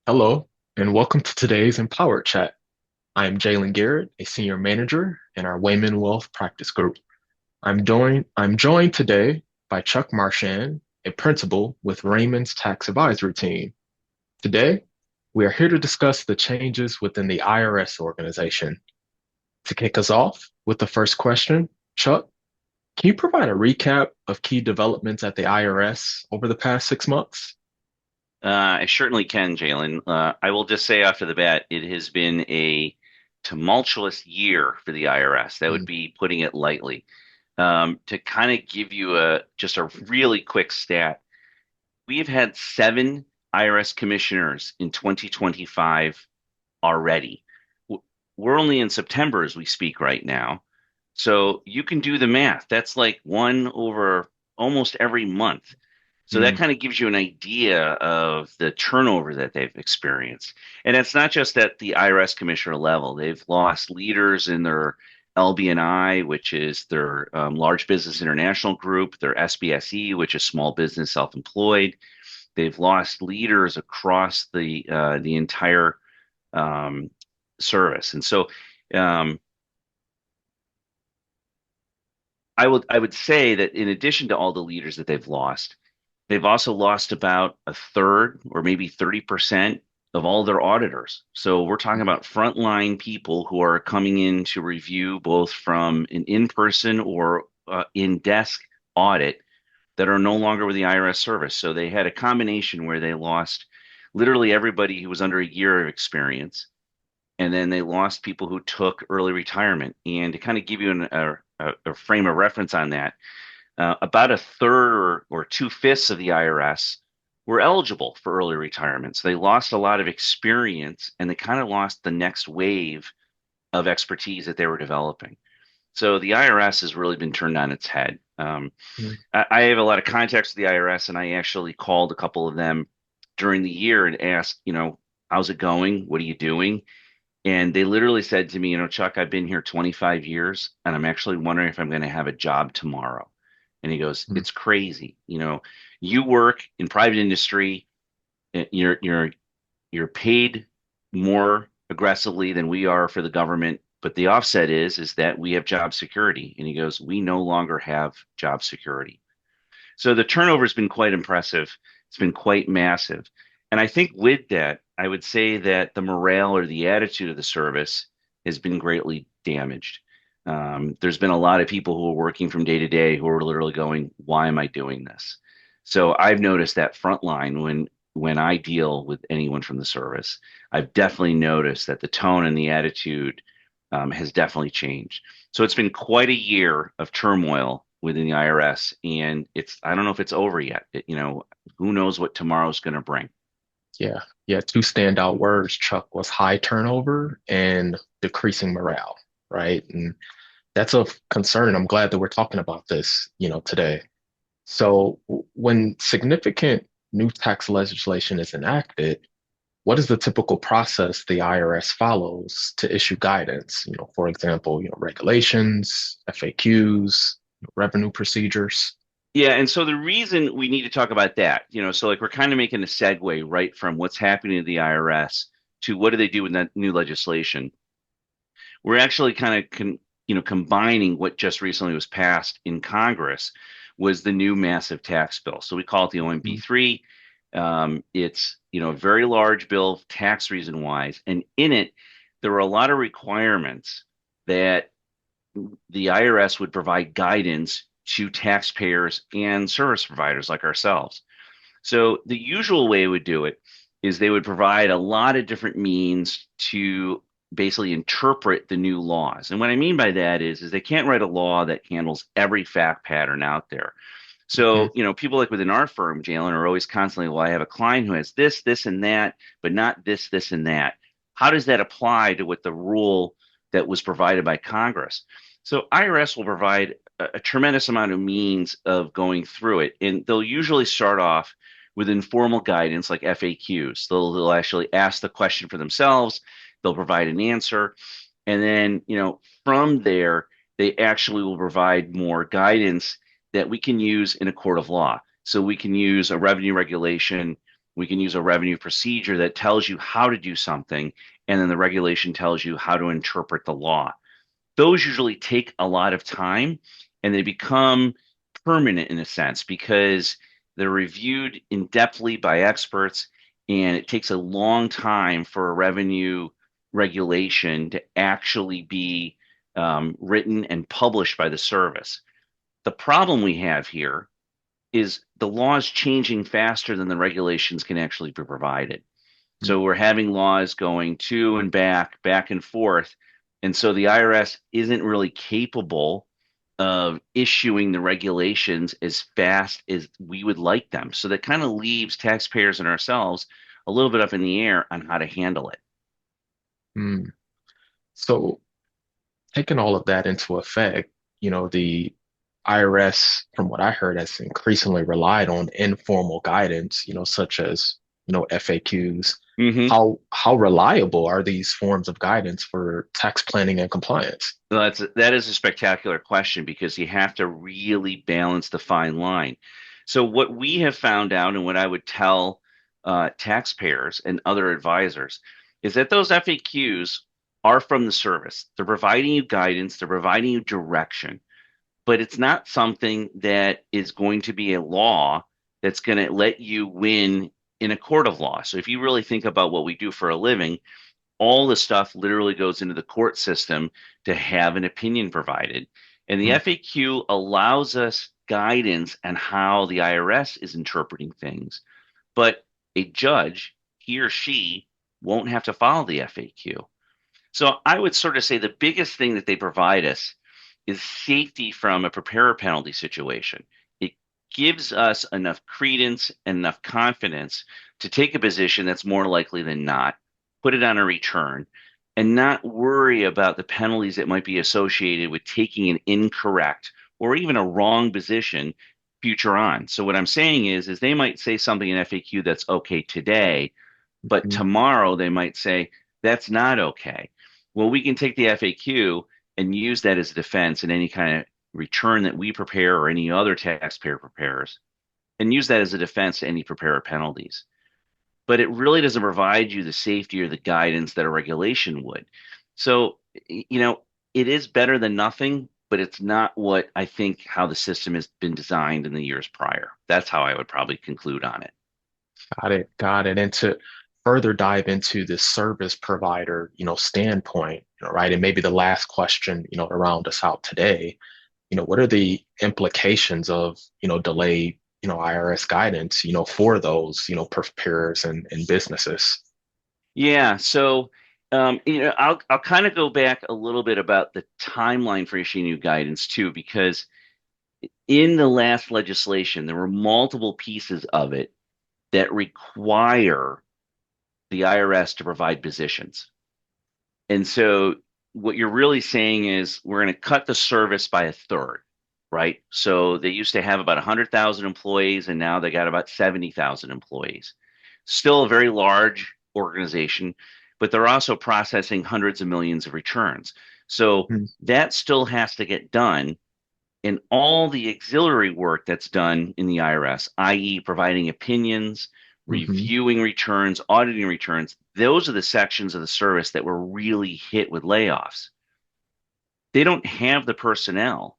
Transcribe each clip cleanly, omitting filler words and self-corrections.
Hello, and welcome to today's Empowered Chat. I am Jalen Garrett, a senior manager in our Wayman Wealth Practice Group. I'm joined today by Chuck Marchand, a principal with Raymond's Tax Advisory Team. Today, we are here to discuss the changes within the IRS organization. To kick us off with the first question, Chuck, can you provide a recap of key developments at the IRS over the past 6 months? I certainly can, Jalen. I will just say off the bat, it has been a tumultuous year for the IRS. That would Mm, be putting it lightly. To kind of give you just a really quick stat, we have had seven IRS commissioners in 2025 already. We're only in September as we speak right now. So you can do the math. That's like one over almost every month. So that mm, kind of gives you an idea of the turnover that they've experienced. And it's not just at the IRS commissioner level. They've lost leaders in their LBNI, which is their large business international group, their SBSE, which is small business self-employed. They've lost leaders across the entire um, service. And so um, I would say that in addition to all the leaders that they've lost, they've also lost about a third or maybe 30% of all their auditors. So we're talking mm, about frontline people who are coming in to review both from an in-person or in-desk audit that are no longer with the IRS service. So they had a combination where they lost literally everybody who was under a year of experience, and then they lost people who took early retirement. And to kind of give you a frame of reference on that, about a third or two-fifths of the IRS were eligible for early retirement. So they lost a lot of experience and they kind of lost the next wave of expertise that they were developing. So the IRS has really been turned on its head. mm, I have a lot of contacts with the IRS, and I actually called a couple of them during the year and asked, how's it going? What are you doing? And they literally said to me, Chuck, I've been here 25 years and I'm actually wondering if I'm going to have a job tomorrow. And he goes, mm. it's crazy. You work in private industry, you're paid more aggressively than we are for the government, but the offset is that we have job security. And he goes, we no longer have job security. So the turnover has been quite impressive. It's been quite massive. And I think with that, I would say that the morale or the attitude of the service has been greatly damaged. There's been a lot of people who are working from day to day who are literally going, why am I doing this? So I've noticed that front line when I deal with anyone from the service, I've definitely noticed that the tone and the attitude has definitely changed. So it's been quite a year of turmoil within the IRS, and I don't know if it's over yet. Who knows what tomorrow's going to bring. Yeah, yeah, two standout words, Chuck, was high turnover and decreasing morale, right? And that's of concern. I'm glad that we're talking about this, today. So when significant new tax legislation is enacted, what is the typical process the IRS follows to issue guidance? For example, regulations, FAQs, revenue procedures. Yeah, and so the reason we need to talk about that, so like we're kind of making a segue right from what's happening to the IRS to what do they do with that new legislation. We're actually kind of combining what just recently was passed in Congress was the new massive tax bill. So we call it the Mm, OMB3. It's a very large bill tax reason wise, and in it there were a lot of requirements that the IRS would provide guidance to taxpayers and service providers like ourselves. So the usual way we would do it is they would provide a lot of different means to basically interpret the new laws. And what I mean by that is they can't write a law that handles every fact pattern out there. mhm, So, people like within our firm, Jalen, are always constantly, well, I have a client who has this, this, and that, but not this, this, and that. How does that apply to what the rule that was provided by Congress? So IRS will provide a tremendous amount of means of going through it. And they'll usually start off with informal guidance like FAQs. They'll actually ask the question for themselves, they'll provide an answer. And then, from there, they actually will provide more guidance that we can use in a court of law. So we can use a revenue regulation We can use a revenue procedure that tells you how to do something, and then the regulation tells you how to interpret the law. Those usually take a lot of time and they become permanent in a sense because they're reviewed in depthly by experts, and it takes a long time for a revenue regulation to actually be written and published by the service. The problem we have here is the law is changing faster than the regulations can actually be provided. Mm, So we're having laws going to and back, back and forth. And so the IRS isn't really capable of issuing the regulations as fast as we would like them. So that kind of leaves taxpayers and ourselves a little bit up in the air on how to handle it. mm. So taking all of that into effect, the IRS, from what I heard, has increasingly relied on informal guidance, such as, FAQs. Mm-hmm. How reliable are these forms of guidance for tax planning and compliance? So that is a spectacular question because you have to really balance the fine line. So what we have found out, and what I would tell taxpayers and other advisors, is that those FAQs are from the service. They're providing you guidance, they're providing you direction, but it's not something that is going to be a law that's going to let you win in a court of law. So if you really think about what we do for a living, all the stuff literally goes into the court system to have an opinion provided. And the Mm, FAQ allows us guidance on how the IRS is interpreting things. But a judge, he or she, won't have to follow the FAQ. So I would sort of say the biggest thing that they provide us is safety from a preparer penalty situation. It gives us enough credence and enough confidence to take a position that's more likely than not, put it on a return, and not worry about the penalties that might be associated with taking an incorrect or even a wrong position future on. So what I'm saying is they might say something in FAQ that's okay today, but mm, tomorrow they might say that's not okay. Well, we can take the FAQ and use that as a defense in any kind of return that we prepare or any other taxpayer prepares, and use that as a defense to any preparer penalties. But it really doesn't provide you the safety or the guidance that a regulation would. So, it is better than nothing, but it's not what I think how the system has been designed in the years prior. That's how I would probably conclude on it. got it, got it. And to further dive into the service provider, standpoint, right? And maybe the last question, to round us out today, what are the implications of, delayed, IRS guidance, for those, preparers and businesses? Yeah, so I'll kind of go back a little bit about the timeline for issuing new guidance too, because in the last legislation, there were multiple pieces of it that require the IRS to provide positions. And so what you're really saying is we're going to cut the service by a third, right? So they used to have about 100,000 employees, and now they got about 70,000 employees. Still a very large organization, but they're also processing hundreds of millions of returns. So Mm, that still has to get done. And all the auxiliary work that's done in the IRS, i.e., providing opinions, mhm, reviewing returns, auditing returns, those are the sections of the service that were really hit with layoffs. They don't have the personnel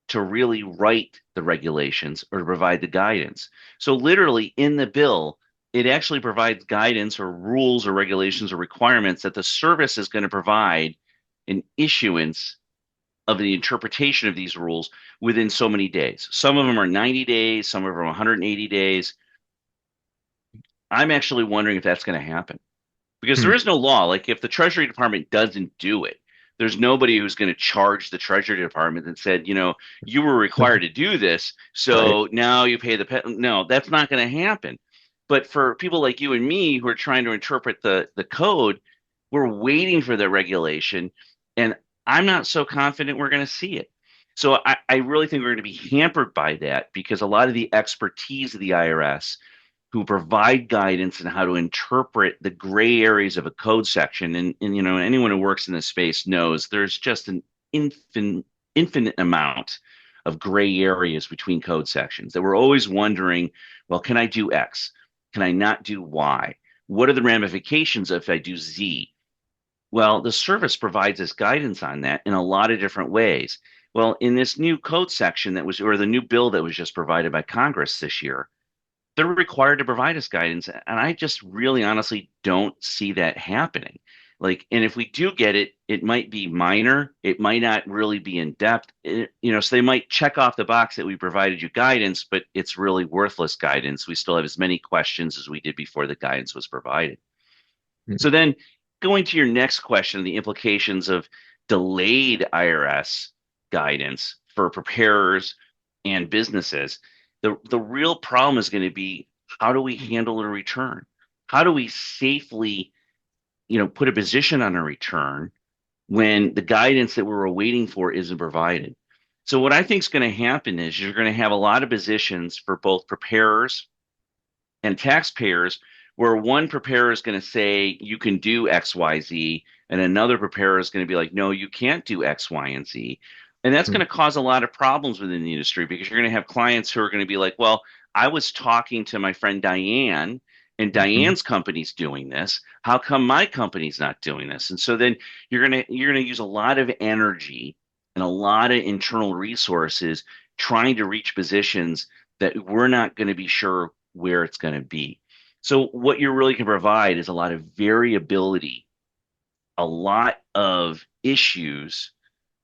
to really write the regulations or to provide the guidance. So, literally, in the bill, it actually provides guidance or rules or regulations or requirements that the service is going to provide an issuance of the interpretation of these rules within so many days. Some of them are 90 days, some of them are 180 days. I'm actually wondering if that's going to happen because there mm, is no law. Like if the Treasury Department doesn't do it, there's nobody who's going to charge the Treasury Department that said, you were required to do this, right. so now you pay the No, that's not going to happen. But for people like you and me who are trying to interpret the code, we're waiting for the regulation, and I'm not so confident we're going to see it. So I really think we're going to be hampered by that because a lot of the expertise of the IRS who provide guidance on how to interpret the gray areas of a code section. And anyone who works in this space knows there's just an infinite amount of gray areas between code sections that we're always wondering, well, can I do X? Can I not do Y? What are the ramifications if I do Z? Well, the service provides us guidance on that in a lot of different ways. Well, in this new code section that was, or the new bill that was just provided by Congress this year, they're required to provide us guidance. And I just really honestly don't see that happening. Like, and if we do get it, it might be minor. It might not really be in depth. So they might check off the box that we provided you guidance, but it's really worthless guidance. We still have as many questions as we did before the guidance was provided. Mm. So then going to your next question, the implications of delayed IRS guidance for preparers and businesses, the real problem is going to be how do we handle a return? How do we safely, put a position on a return when the guidance that we're waiting for isn't provided? So what I think is going to happen is you're going to have a lot of positions for both preparers and taxpayers where one preparer is going to say you can do X, Y, Z, and another preparer is going to be like, no, you can't do X, Y, and Z. And that's going Mm. to cause a lot of problems within the industry because you're going to have clients who are going to be like, well, I was talking to my friend Diane, and Mhm. Diane's company's doing this. How come my company's not doing this? And so then you're going to use a lot of energy and a lot of internal resources trying to reach positions that we're not going to be sure where it's going to be. So what you really can provide is a lot of variability, a lot of issues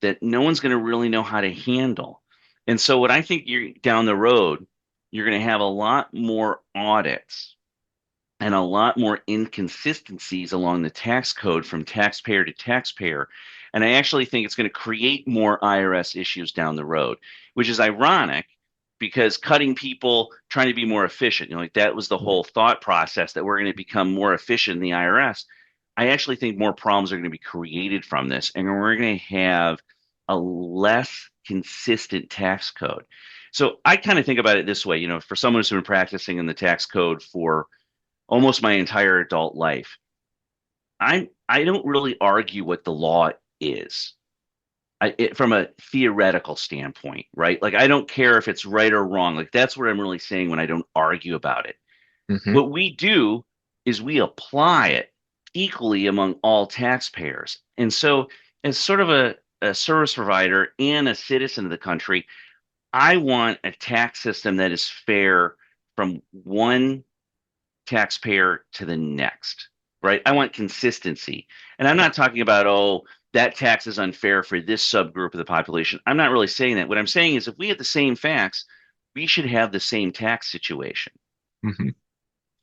that no one's going to really know how to handle. And so what I think you're down the road, you're going to have a lot more audits and a lot more inconsistencies along the tax code from taxpayer to taxpayer. And I actually think it's going to create more IRS issues down the road, which is ironic because cutting people, trying to be more efficient, like that was the Yeah. whole thought process that we're going to become more efficient in the IRS. I actually think more problems are going to be created from this, and we're going to have a less consistent tax code. So I kind of think about it this way, for someone who's been practicing in the tax code for almost my entire adult life. I don't really argue what the law is from a theoretical standpoint, right? Like I don't care if it's right or wrong. Like that's what I'm really saying when I don't argue about it. Mhm. What we do is we apply it equally among all taxpayers. And so, as sort of a service provider and a citizen of the country, I want a tax system that is fair from one taxpayer to the next, right? I want consistency. And I'm Yeah. not talking about, oh, that tax is unfair for this subgroup of the population. I'm not really saying that. What I'm saying is if we have the same facts, we should have the same tax situation. Mhm.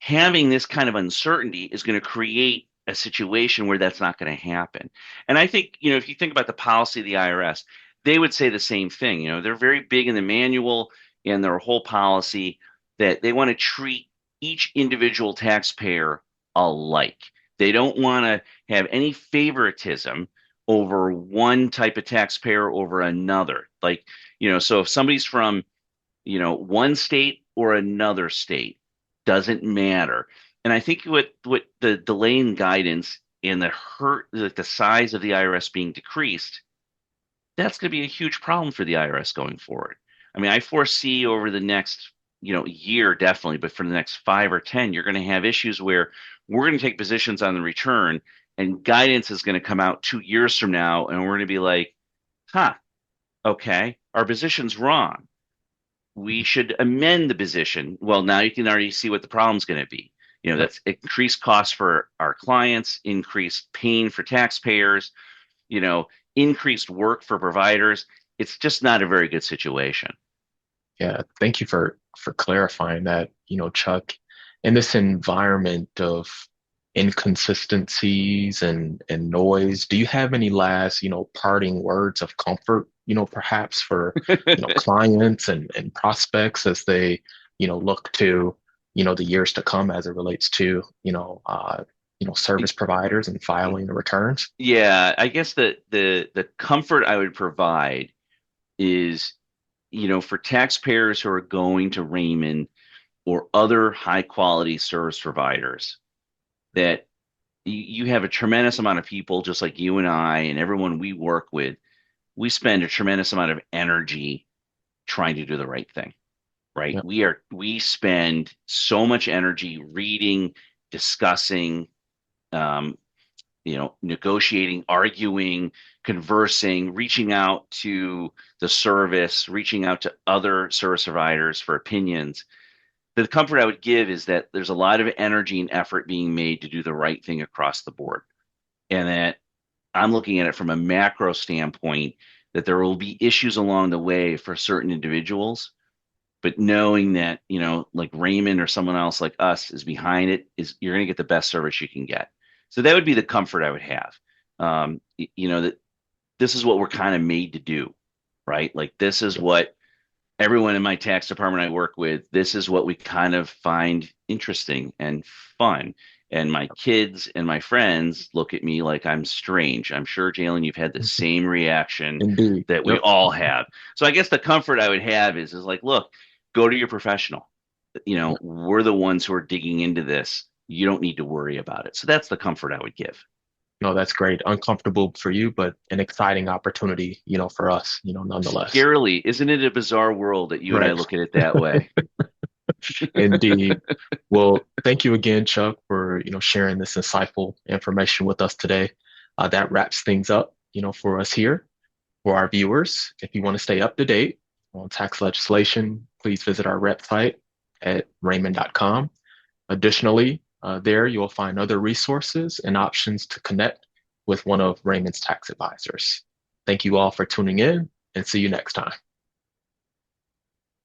Having this kind of uncertainty is going to create a situation where that's not going to happen. And I think, if you think about the policy of the IRS, they would say the same thing. They're very big in the manual and their whole policy that they want to treat each individual taxpayer alike. They don't want to have any favoritism over one type of taxpayer over another. Like, so if somebody's from one state or another state doesn't matter. And I think what the delay in guidance and the size of the IRS being decreased, that's going to be a huge problem for the IRS going forward. I mean, I foresee over the next, year definitely, but for the next 5 or 10, you're going to have issues where we're going to take positions on the return and guidance is going to come out 2 years from now, and we're going to be like, huh, okay, our position's wrong, we should amend the position. Well, now you can already see what the problem's going to be. Yep. That's increased costs for our clients, increased pain for taxpayers, you know, increased work for providers. It's just not a very good situation. Yeah. Thank you for clarifying that, Chuck. In this environment of inconsistencies and noise, do you have any last, parting words of comfort, perhaps for, clients and prospects as they, look to, the years to come as it relates to, service providers and filing the returns? Yeah, I guess the comfort I would provide is, for taxpayers who are going to Raymond or other high quality service providers, that you have a tremendous amount of people just like you and I and everyone we work with. We spend a tremendous amount of energy trying to do the right thing. right? Yeah. We spend so much energy reading, discussing, um, negotiating, arguing, conversing, reaching out to the service, reaching out to other service providers for opinions. The comfort I would give is that there's a lot of energy and effort being made to do the right thing across the board. And that I'm looking at it from a macro standpoint that there will be issues along the way for certain individuals, but knowing that, like Raymond or someone else like us is behind it, is you're going to get the best service you can get. So that would be the comfort I would have. That this is what we're kind of made to do, right? Like this is Yes. what everyone in my tax department I work with, this is what we kind of find interesting and fun. And my kids and my friends look at me like I'm strange. I'm sure, Jalen, you've had the Mhm. same reaction Indeed. that we Yep. all have. So I guess the comfort I would have is like, look, go to your professional. Yeah. We're the ones who are digging into this. You don't need to worry about it. So that's the comfort I would give. No, that's great. Uncomfortable for you, but an exciting opportunity, for us, nonetheless. Scarily, isn't it a bizarre world that you and I Right. look at it that way? Indeed. Well, thank you again, Chuck, for, sharing this insightful information with us today. That wraps things up, for us here. For our viewers, if you want to stay up to date on tax legislation, please visit our website at raymond.com. Additionally, there you'll find other resources and options to connect with one of Raymond's tax advisors. Thank you all for tuning in and see you next time.